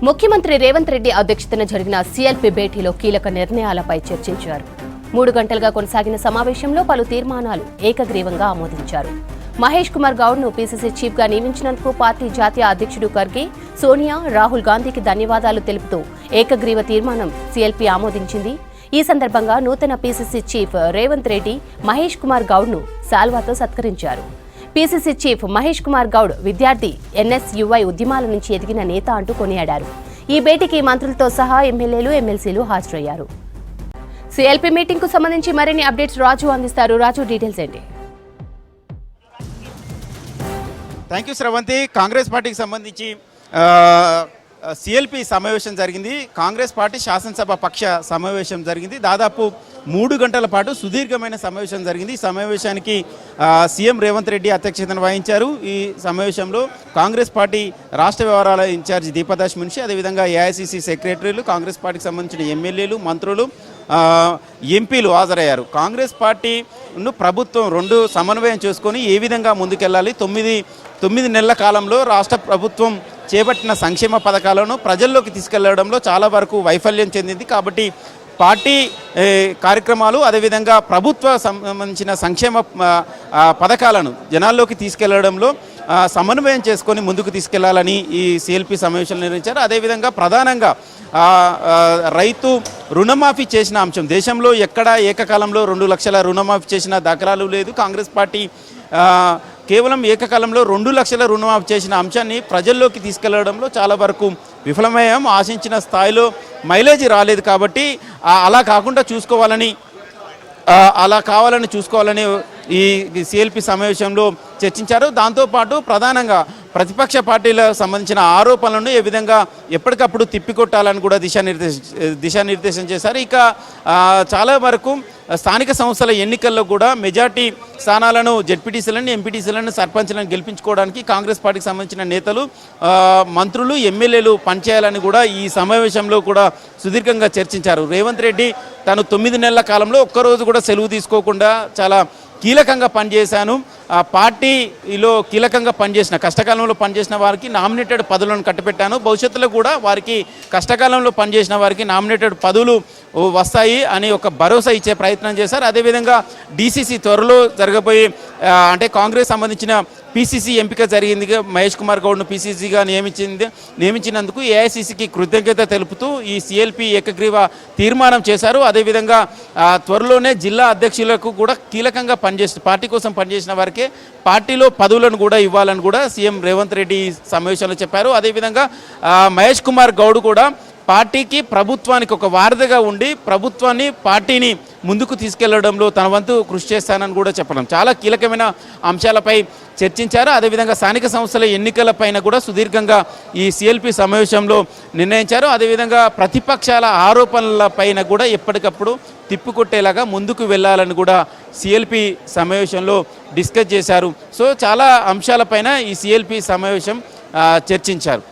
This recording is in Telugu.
ముఖ్యమంత్రి రేవంత్ రెడ్డి అధ్యక్షతన జరిగిన సీఎల్పీ భేటీలో కీలక నిర్ణయాలపై చర్చించారు. 3 గంటలుగా కొనసాగిన సమావేశంలో పలు తీర్మానాలు ఏకగ్రీవంగా ఆమోదించారు. మహేష్ కుమార్ గౌడ్ను పీసీసీ చీఫ్గా నియమించినందుకు పార్టీ జాతీయ అధ్యక్షుడు ఖర్గే, సోనియా, రాహుల్ గాంధీకి ధన్యవాదాలు తెలుపుతూ ఏకగ్రీవ తీర్మానం సీఎల్పీ ఆమోదించింది. ఈ సందర్భంగా నూతన పీసీసీ చీఫ్ రేవంత్ రెడ్డి మహేష్ కుమార్ గౌడ్ను శాల్వాతో సత్కరించారు. పీసీసీ చీఫ్ మహేష్ కుమార్ గౌడ్ విద్యార్థి ఎన్ఎస్యుఐ ఉద్యమాల నుంచి ఎదిగిన నేత అంటూ కొనియాడారు. ఈ భేటీకి మంత్రులతో సహా ఎమ్మెల్యేలు, ఎమ్మెల్సీలు హాజరయ్యారు. సీఎల్పీ మీటింగ్ కు సంబంధించి మరిన్ని అప్డేట్స్ రాజు అందిస్తారు. రాజు, డీటెయిల్స్ ఏంటి? Thank you Sravanthi. కాంగ్రెస్ పార్టీకి సంబంధించి సీఎల్పీ సమావేశం జరిగింది. కాంగ్రెస్ పార్టీ శాసనసభ పక్ష సమావేశం జరిగింది. దాదాపు 3 గంటల పాటు సుదీర్ఘమైన సమావేశం జరిగింది. ఈ సమావేశానికి సీఎం రేవంత్ రెడ్డి అధ్యక్షతన వహించారు. ఈ సమావేశంలో కాంగ్రెస్ పార్టీ రాష్ట్ర వ్యవహారాల ఇన్ఛార్జి దీపదాస్ మున్షి, అదేవిధంగా ఏఐసీసీ సెక్రటరీలు, కాంగ్రెస్ పార్టీకి సంబంధించిన ఎమ్మెల్యేలు, మంత్రులు, ఎంపీలు హాజరయ్యారు. కాంగ్రెస్ పార్టీను ప్రభుత్వం 2 సమన్వయం చేసుకొని ఏ విధంగా ముందుకెళ్లాలి, 9 నెలల కాలంలో రాష్ట్ర ప్రభుత్వం చేపట్టిన సంక్షేమ పథకాలను ప్రజల్లోకి తీసుకెళ్లడంలో చాలా వరకు వైఫల్యం చెందింది. కాబట్టి పార్టీ కార్యక్రమాలు, అదేవిధంగా ప్రభుత్వ సంబంధించిన సంక్షేమ పథకాలను జనాల్లోకి తీసుకెళ్లడంలో సమన్వయం చేసుకొని ముందుకు తీసుకెళ్లాలని ఈ సీఎల్పీ సమావేశంలో నిర్ణయించారు. అదేవిధంగా ప్రధానంగా రైతు రుణమాఫీ చేసిన అంశం, దేశంలో ఎక్కడ ఏకకాలంలో 2 లక్షల రుణమాఫీ చేసిన దాఖలాలు లేదు. కాంగ్రెస్ పార్టీ కేవలం ఏకకాలంలో 2 లక్షల రుణమాఫీ చేసిన అంశాన్ని ప్రజల్లోకి తీసుకెళ్లడంలో చాలా వరకు విఫలమయ్యాం. ఆశించిన స్థాయిలో మైలేజ్ రాలేదు. కాబట్టి అలా కావాలని చూసుకోవాలని ఈ సీఎల్పీ సమావేశంలో చర్చించారు. దాంతోపాటు ప్రధానంగా ప్రతిపక్ష పార్టీలకు సంబంధించిన ఆరోపణలను ఏ విధంగా ఎప్పటికప్పుడు తిప్పికొట్టాలని కూడా దిశానిర్దేశం చేశారు. ఇక చాలా వరకు స్థానిక సంస్థల ఎన్నికల్లో కూడా మెజార్టీ స్థానాలను జెడ్పీటీసీలను, ఎంపీటీసీలను, సర్పంచ్లను గెలిపించుకోవడానికి కాంగ్రెస్ పార్టీకి సంబంధించిన నేతలు, మంత్రులు, ఎమ్మెల్యేలు పనిచేయాలని కూడా ఈ సమావేశంలో కూడా సుదీర్ఘంగా చర్చించారు. రేవంత్ రెడ్డి తను 9 నెలల కాలంలో ఒక్కరోజు కూడా సెలవు తీసుకోకుండా చాలా కీలకంగా పనిచేశాను, పార్టీలో కీలకంగా పనిచేసిన, కష్టకాలంలో పనిచేసిన వారికి నామినేటెడ్ పదవులను కట్టబెట్టాను, భవిష్యత్తులో కూడా వారికి కష్టకాలంలో పనిచేసిన వారికి నామినేటెడ్ పదవులు వస్తాయి అని ఒక భరోసా ఇచ్చే ప్రయత్నం చేశారు. అదేవిధంగా డీసీసీ త్వరలో జరగబోయే అంటే కాంగ్రెస్ సంబంధించిన పీసీసీ ఎంపిక జరిగింది. మహేష్ కుమార్ గౌడ్ను పీసీసీగా నియమించినందుకు ఏఐసీసీకి కృతజ్ఞత తెలుపుతూ ఈ సీఎల్పీ ఏకగ్రీవ తీర్మానం చేశారు. అదేవిధంగా త్వరలోనే జిల్లా అధ్యక్షులకు కూడా కీలకంగా పార్టీ కోసం పనిచేసిన వారికే పార్టీలో పదవులను కూడా ఇవ్వాలని కూడా సీఎం రేవంత్ రెడ్డి సమావేశంలో చెప్పారు. అదేవిధంగా మహేష్ కుమార్ గౌడ్ కూడా పార్టీకి, ప్రభుత్వానికి ఒక వారధిగా ఉండి ప్రభుత్వాన్ని, పార్టీని ముందుకు తీసుకెళ్లడంలో తన వంతు కృషి చేస్తానని కూడా చెప్పడం, చాలా కీలకమైన అంశాలపై చర్చించారు. అదేవిధంగా స్థానిక సంస్థల ఎన్నికలపైన కూడా సుదీర్ఘంగా ఈ సీఎల్పీ సమావేశంలో నిర్ణయించారు. అదేవిధంగా ప్రతిపక్షాల ఆరోపణలపైన కూడా ఎప్పటికప్పుడు తిప్పికొట్టేలాగా ముందుకు వెళ్ళాలని కూడా సీఎల్పీ సమావేశంలో డిస్కస్ చేశారు. సో చాలా అంశాలపైన ఈ సీఎల్పీ సమావేశం చర్చించారు.